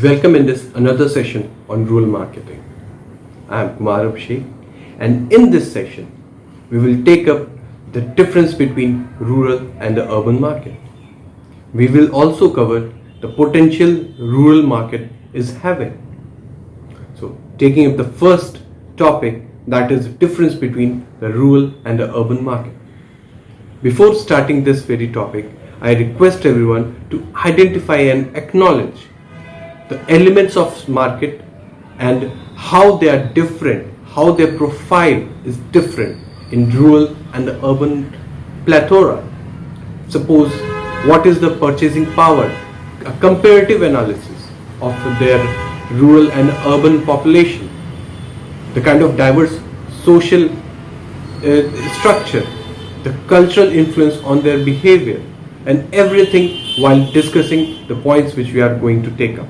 Welcome in this another session on rural marketing. I am Kumar Abhishek, and in this session we will take up the difference between rural and the urban market. We will also cover the potential rural market is having. So taking up the first topic, that is the difference between the rural and the urban market. Before starting this very topic, I request everyone to identify and acknowledge the elements of market and how they are different, how their profile is different in rural and the urban plethora. Suppose what is the purchasing power, a comparative analysis of their rural and urban population, the kind of diverse social structure, the cultural influence on their behavior, and everything while discussing the points which we are going to take up.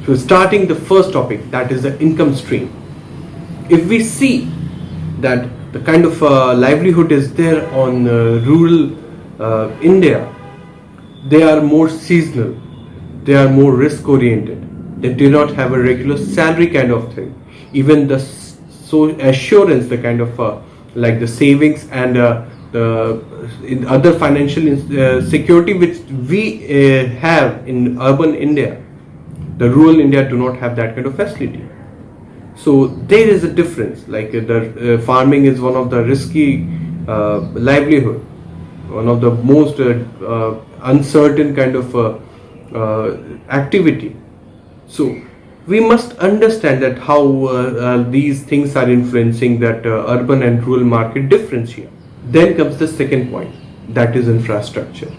So starting the first topic, that is the income stream. If we see that the kind of livelihood is there on rural India, they are more seasonal, they are more risk oriented, they do not have a regular salary kind of thing. Even the assurance, the kind of like the savings and the in other financial security which we have in urban India, the rural India do not have that kind of facility. So there is a difference. Like the farming is one of the risky livelihood, one of the most uncertain kind of activity. So we must understand that how these things are influencing that urban and rural market difference here. Then comes the second point, that is infrastructure.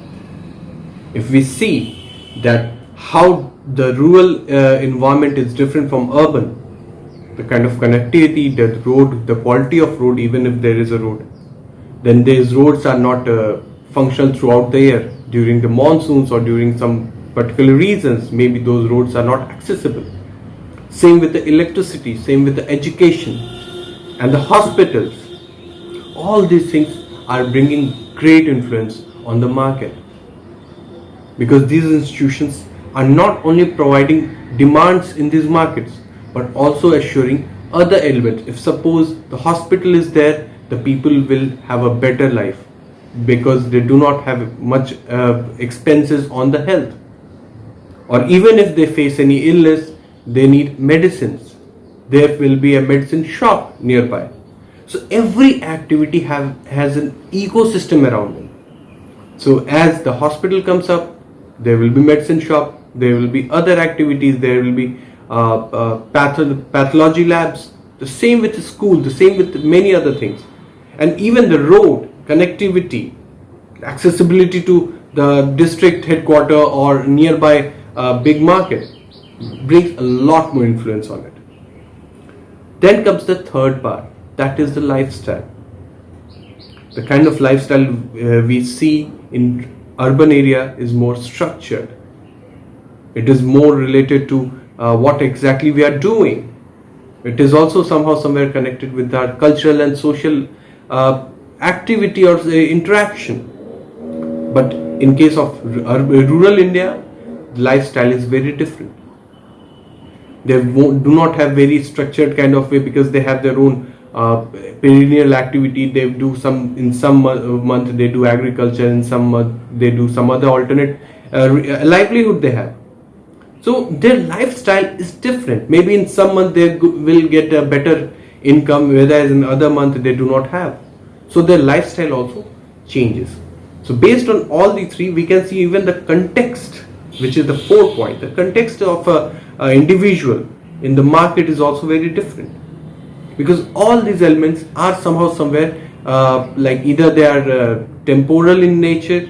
If we see that how the rural environment is different from urban, the kind of connectivity, the road, the quality of road, even if there is a road, then these roads are not functional throughout the year. During the monsoons or during some particular reasons, maybe those roads are not accessible. Same with the electricity, same with the education and the hospitals. All these things are bringing great influence on the market, because these institutions are not only providing demands in these markets but also assuring other elements. If suppose the hospital is there, the people will have a better life because they do not have much expenses on the health, or even if they face any illness, they need medicines, there will be a medicine shop nearby. So every activity has an ecosystem around it. So as the hospital comes up, there will be medicine shop, there will be other activities, there will be pathology labs, the same with the school, the same with many other things. And even the road, connectivity, accessibility to the district headquarter or nearby big market brings a lot more influence on it. Then comes the third part, that is the lifestyle. The kind of lifestyle we see in urban area is more structured. It is more related to what exactly we are doing. It is also somehow somewhere connected with our cultural and social activity or interaction. But in case of rural India, lifestyle is very different. They do not have very structured kind of way, because they have their own perennial activity. They do in some month they do agriculture, in some month they do some other alternate livelihood they have. So their lifestyle is different. Maybe in some month they will get a better income, whereas in other month they do not have. So their lifestyle also changes. So based on all the three, we can see even the context, which is the fourth point. The context of a individual in the market is also very different, because all these elements are somehow somewhere like either they are temporal in nature,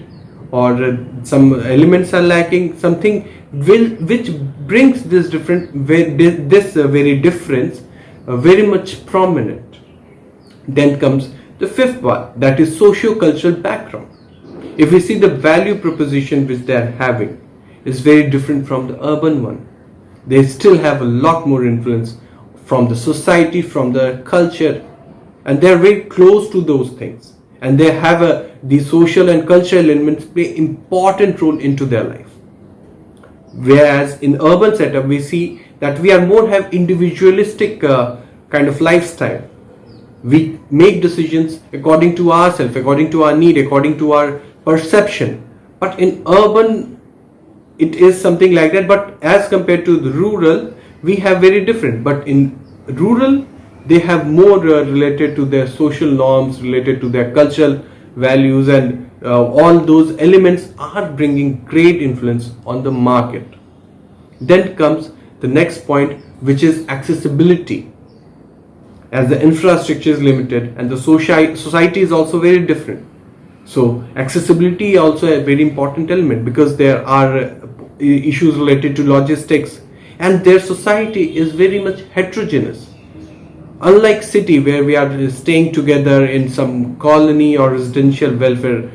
or some elements are lacking, something which brings this very difference very much prominent. Then comes the fifth one, that is socio-cultural background. If we see the value proposition which they are having is very different from the urban one. They still have a lot more influence from the society, from the culture, and they are very close to those things. And they have the social and cultural elements play important role into their life. Whereas in urban setup, we see that we are more have individualistic kind of lifestyle. We make decisions according to ourselves, according to our need, according to our perception. But in urban, it is something like that. But as compared to the rural, we have very different. But in rural, they have more related to their social norms, related to their cultural values, and all those elements are bringing great influence on the market. Then comes the next point, which is accessibility. As the infrastructure is limited and the society is also very different. So accessibility also a very important element, because there are issues related to logistics, and their society is very much heterogeneous. Unlike city, where we are staying together in some colony or residential welfare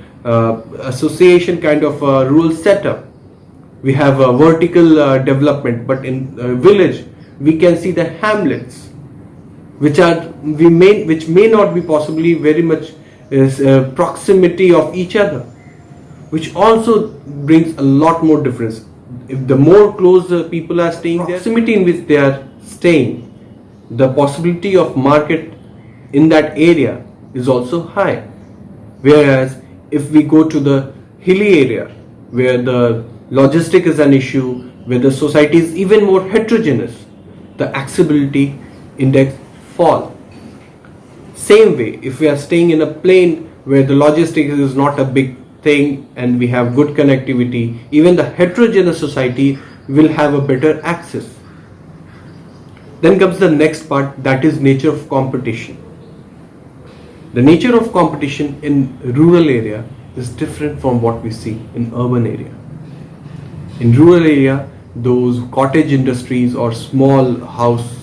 association kind of rural setup, we have a vertical development. But in village, we can see the hamlets, which may not be possibly very much proximity of each other, which also brings a lot more difference. If the more close people are staying there, proximity in which they are staying, the possibility of market in that area is also high. Whereas if we go to the hilly area, where the logistic is an issue, where the society is even more heterogeneous, the accessibility index fall. Same way, if we are staying in a plain where the logistics is not a big thing and we have good connectivity, even the heterogeneous society will have a better access. Then comes the next part, that is nature of competition. The nature of competition in rural area is different from what we see in urban area. In rural area, those cottage industries or small house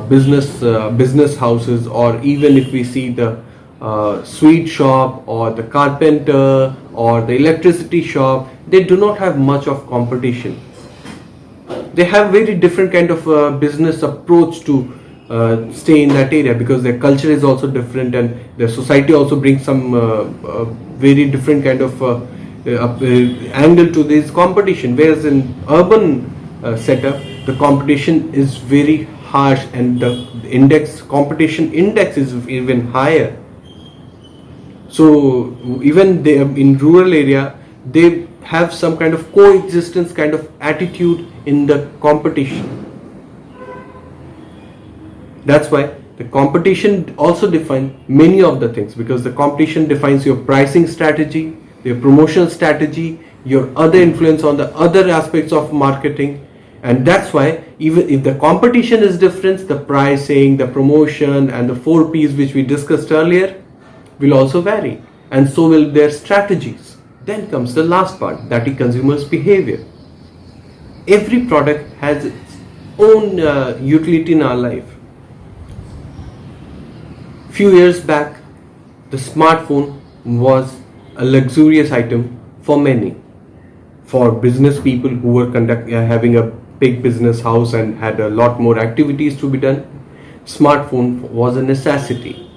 business houses, or even if we see the sweet shop or the carpenter or the electricity shop, they do not have much of competition. They have very different kind of business approach to stay in that area, because their culture is also different and their society also brings some very different kind of angle to this competition. Whereas in urban setup, the competition is very harsh and the competition index is even higher. So even they, in rural area, they have some kind of coexistence kind of attitude in the competition. That's why the competition also defines many of the things, because the competition defines your pricing strategy, your promotional strategy, your other influence on the other aspects of marketing. And that's why even if the competition is different, the pricing, the promotion and the 4 P's which we discussed earlier will also vary, and so will their strategies. Then comes the last part, that is consumers' behavior. Every product has its own utility in our life. Few years back, the smartphone was a luxurious item for many. For business people who were having a big business house and had a lot more activities to be done, smartphone was a necessity.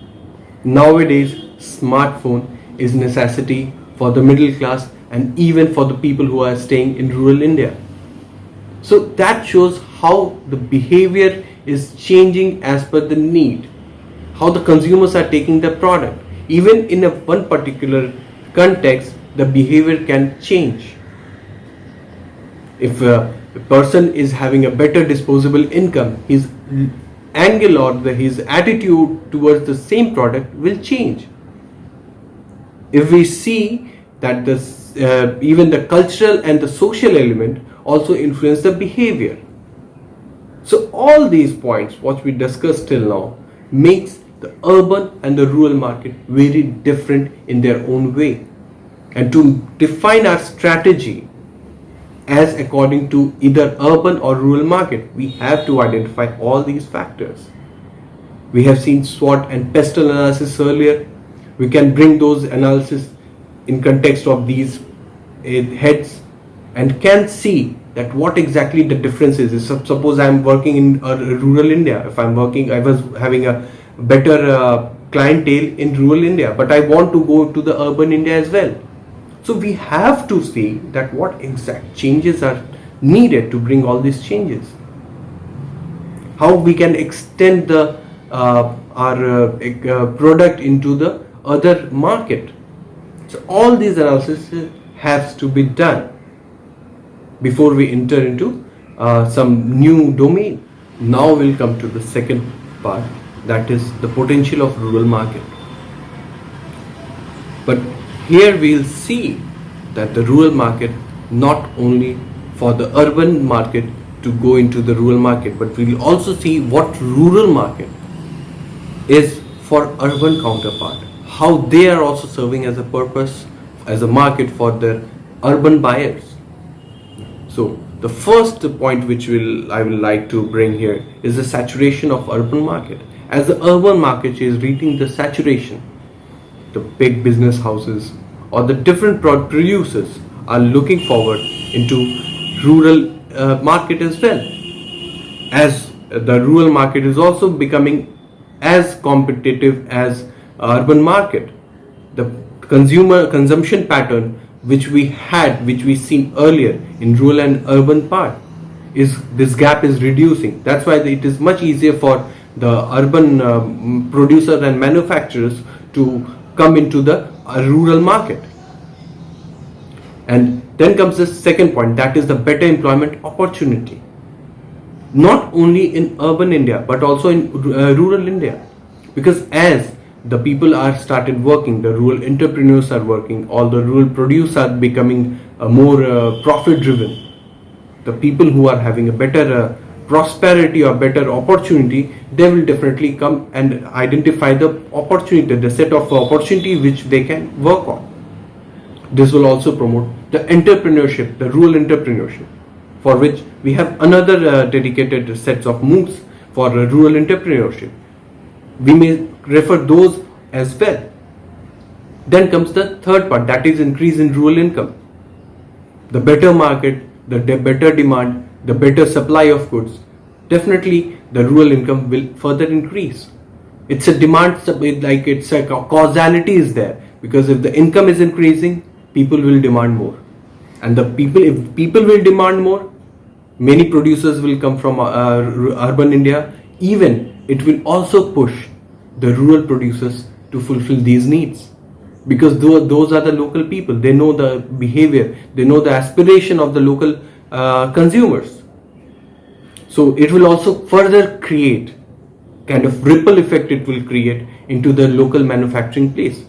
Nowadays, smartphone is necessity for the middle class and even for the people who are staying in rural India. So that shows how the behavior is changing as per the need, how the consumers are taking the product. Even in one particular context, the behavior can change. If a person is having a better disposable income, his angle or his attitude towards the same product will change. If we see that even the cultural and the social element also influence the behavior. So all these points what we discussed till now makes the urban and the rural market very different in their own way. And to define our strategy as according to either urban or rural market, we have to identify all these factors. We have seen SWOT and pestle analysis earlier. We can bring those analysis in context of these heads and can see that what exactly the difference is. Suppose I am working in rural India. If I was having a better clientele in rural India, but I want to go to the urban India as well. So we have to see that what exact changes are needed to bring all these changes. How we can extend the our product into the other market. So all these analysis has to be done before we enter into some new domain. Now we'll come to the second part, that is the potential of rural market. But here we'll see that the rural market, not only for the urban market to go into the rural market, but we'll also see what rural market is for urban counterpart, how they are also serving as a purpose, as a market for their urban buyers. So the first point which I will like to bring here is the saturation of urban market. As the urban market is reaching the saturation, the big business houses or the different producers are looking forward into rural market as well, as the rural market is also becoming as competitive as urban market. The consumption pattern which we seen earlier in rural and urban part, is this gap is reducing. That's why it is much easier for the urban producers and manufacturers to come into the rural market. And then comes the second point, that is the better employment opportunity, not only in urban India but also in rural India, because as the people are started working, the rural entrepreneurs are working, all the rural produce are becoming more profit driven. The people who are having a better prosperity or better opportunity, they will definitely come and identify the opportunity, the set of opportunity which they can work on. This will also promote the entrepreneurship, the rural entrepreneurship, for which we have another dedicated sets of MOOCs for rural entrepreneurship. We may refer those as well. Then comes the third part, that is increase in rural income. The better market, the better demand, the better supply of goods, definitely the rural income will further increase. It's a demand, like it's a causality is there, because if the income is increasing, people will demand more, and if people will demand more, many producers will come from urban India. Even it will also push the rural producers to fulfill these needs, because those are the local people. They know the behavior, they know the aspiration of the local consumers. So it will also further create kind of ripple effect, it will create into the local manufacturing place.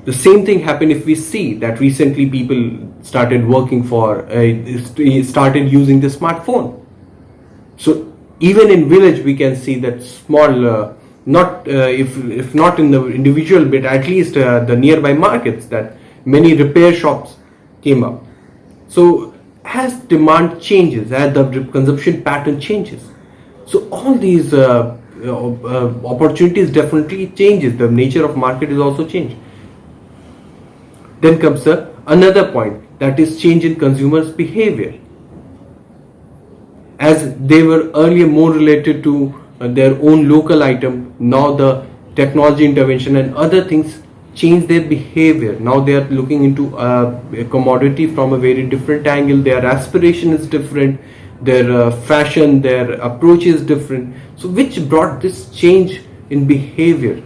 The same thing happened if we see that recently people started working started using the smartphone. So even in village we can see that small, if not in the individual but at least the nearby markets, that many repair shops came up. So as demand changes, as the consumption pattern changes, so all these opportunities definitely changes. The nature of market is also changed. Then comes another point, that is change in consumers' behavior. As they were earlier more related to their own local item, now the technology intervention and other things change their behavior. Now they are looking into a commodity from a very different angle. Their aspiration is different, their fashion, their approach is different. So which brought this change in behavior.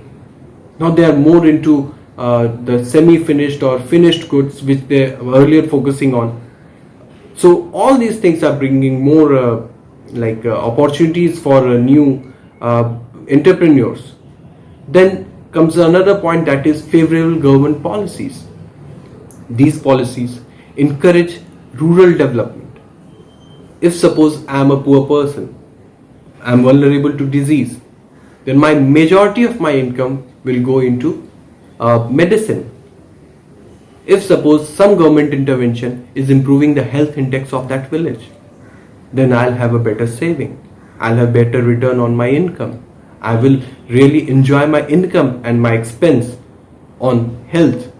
Now they are more into the semi-finished or finished goods which they were earlier focusing on. So all these things are bringing more opportunities for new entrepreneurs. Then comes another point, that is favorable government policies. These policies encourage rural development. If suppose I am a poor person, I am vulnerable to disease, then my majority of my income will go into medicine. If suppose some government intervention is improving the health index of that village, then I'll have a better saving, I'll have better return on my income, I will really enjoy my income, and my expense on health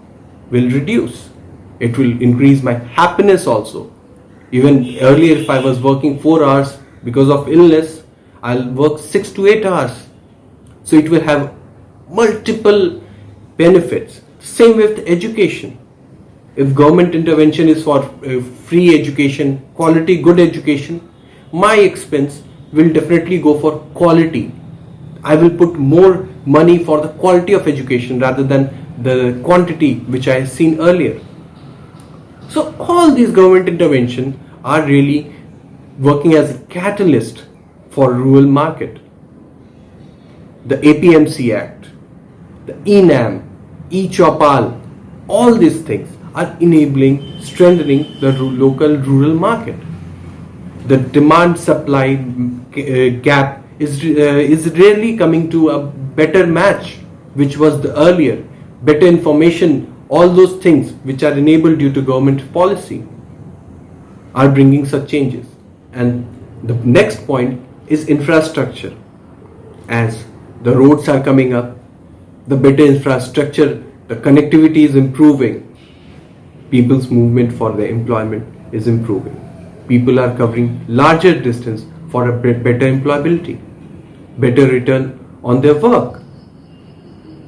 will reduce. It will increase my happiness also. Even earlier if I was working 4 hours because of illness, I'll work 6 to 8 hours. So it will have multiple benefits. Same with education. If government intervention is for free education, quality, good education, my expense will definitely go for quality. I will put more money for the quality of education rather than the quantity which I have seen earlier. So all these government interventions are really working as a catalyst for rural market. The APMC Act, the ENAM, E-Chopal, all these things are enabling, strengthening the local rural market. The demand supply gap is really coming to a better match, which was the earlier. Better information, all those things which are enabled due to government policy are bringing such changes. And the next point is infrastructure. As the roads are coming up, the better infrastructure, the connectivity is improving, people's movement for their employment is improving. People are covering larger distance for a better employability, better return on their work.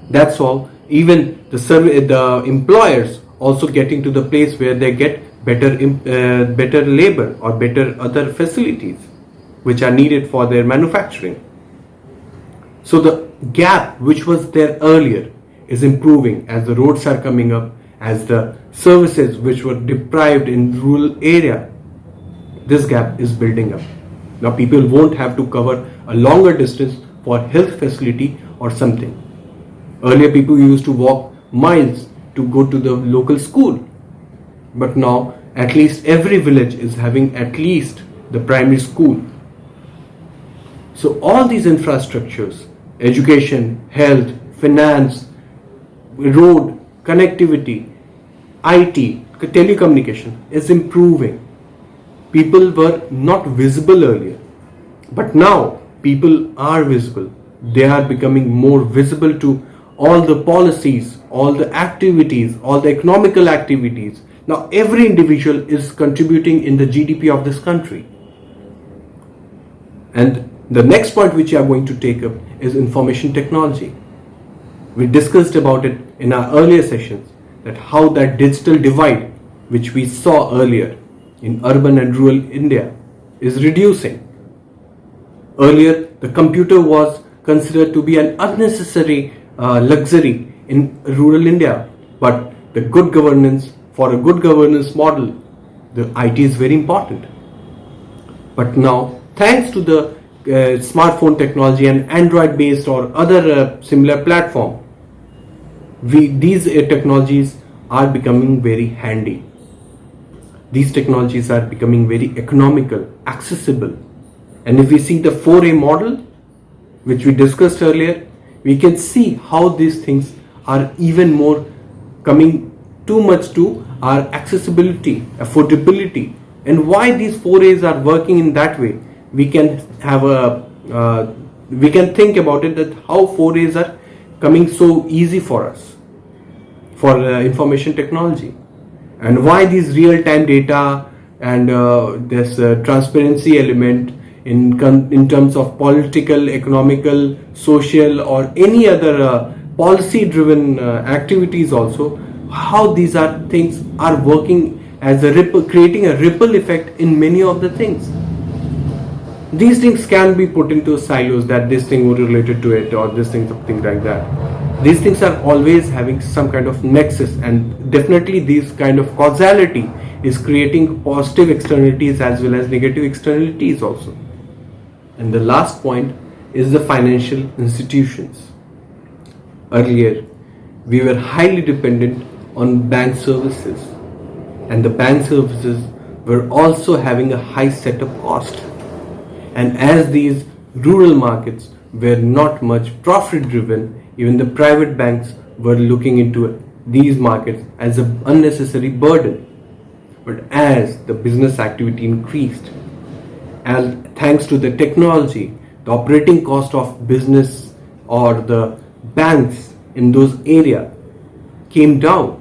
That's all. Even the employers also getting to the place where they get better labor or better other facilities which are needed for their manufacturing. So the gap which was there earlier is improving as the roads are coming up, as the services which were deprived in rural area, this gap is building up. Now people won't have to cover a longer distance for health facility or something. Earlier people used to walk miles to go to the local school, but now at least every village is having at least the primary school. So all these infrastructures, education, health, finance, road, connectivity, IT, telecommunication is improving. People were not visible earlier, but now people are visible. They are becoming more visible to all the policies, all the activities, all the economical activities. Now every individual is contributing in the GDP of this country. And the next point which we are going to take up is information technology. We discussed about it in our earlier sessions, that how that digital divide which we saw earlier in urban and rural India is reducing. Earlier the computer was considered to be an unnecessary luxury in rural India, but the good governance, for a good governance model, the IT is very important. But now, thanks to the smartphone technology and Android based or other similar platform, these technologies are becoming very handy. These technologies are becoming very economical, accessible. And if we see the 4A model, which we discussed earlier, we can see how these things are even more coming too much to our accessibility, affordability, and why these 4As are working in that way. We can have we can think about it, that how 4As are coming so easy for us for information technology, and why these real-time data and this transparency element in terms of political, economical, social, or any other policy-driven activities also, how these are things are working as a ripple, creating a ripple effect in many of the things. These things can be put into silos, that this thing was related to it or this thing, something like that. These things are always having some kind of nexus, and definitely this kind of causality is creating positive externalities as well as negative externalities also. And the last point is the financial institutions. Earlier, we were highly dependent on bank services, and the bank services were also having a high setup cost. And as these rural markets were not much profit driven, even the private banks were looking into these markets as an unnecessary burden. But as the business activity increased, and thanks to the technology, the operating cost of business or the banks in those areas came down.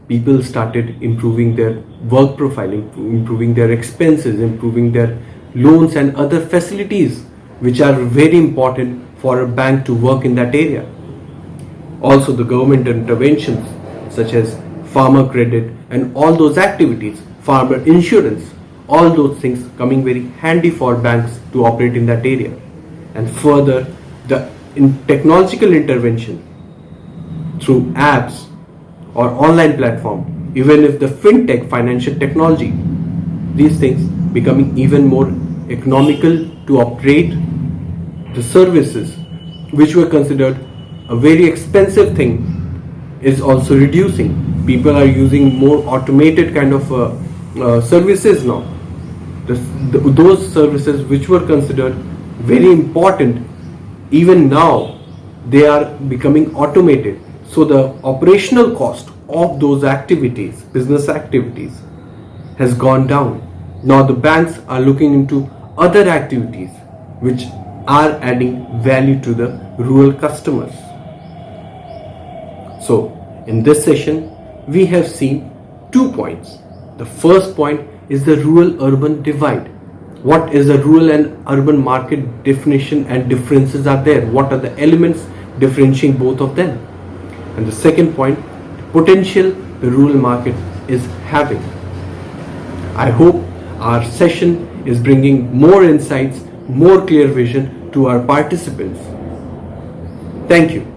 People started improving their work profile, improving their expenses, improving their loans and other facilities which are very important for a bank to work in that area. Also the government interventions such as farmer credit, and all those activities, farmer insurance, all those things coming very handy for banks to operate in that area. And further, the technological intervention through apps or online platform, even if the fintech, financial technology, these things becoming even more economical to operate. The services which were considered a very expensive thing is also reducing. People are using more automated kind of services now. Those services which were considered very important, even now they are becoming automated. So the operational cost of those activities, business activities, has gone down. Now the banks are looking into other activities which are adding value to the rural customers. So in this session we have seen 2 points. The first point is the rural-urban divide. What is the rural and urban market definition and differences are there? What are the elements differentiating both of them? And the second point, potential the rural market is having. I hope our session is bringing more insights, more clear vision to our participants. Thank you.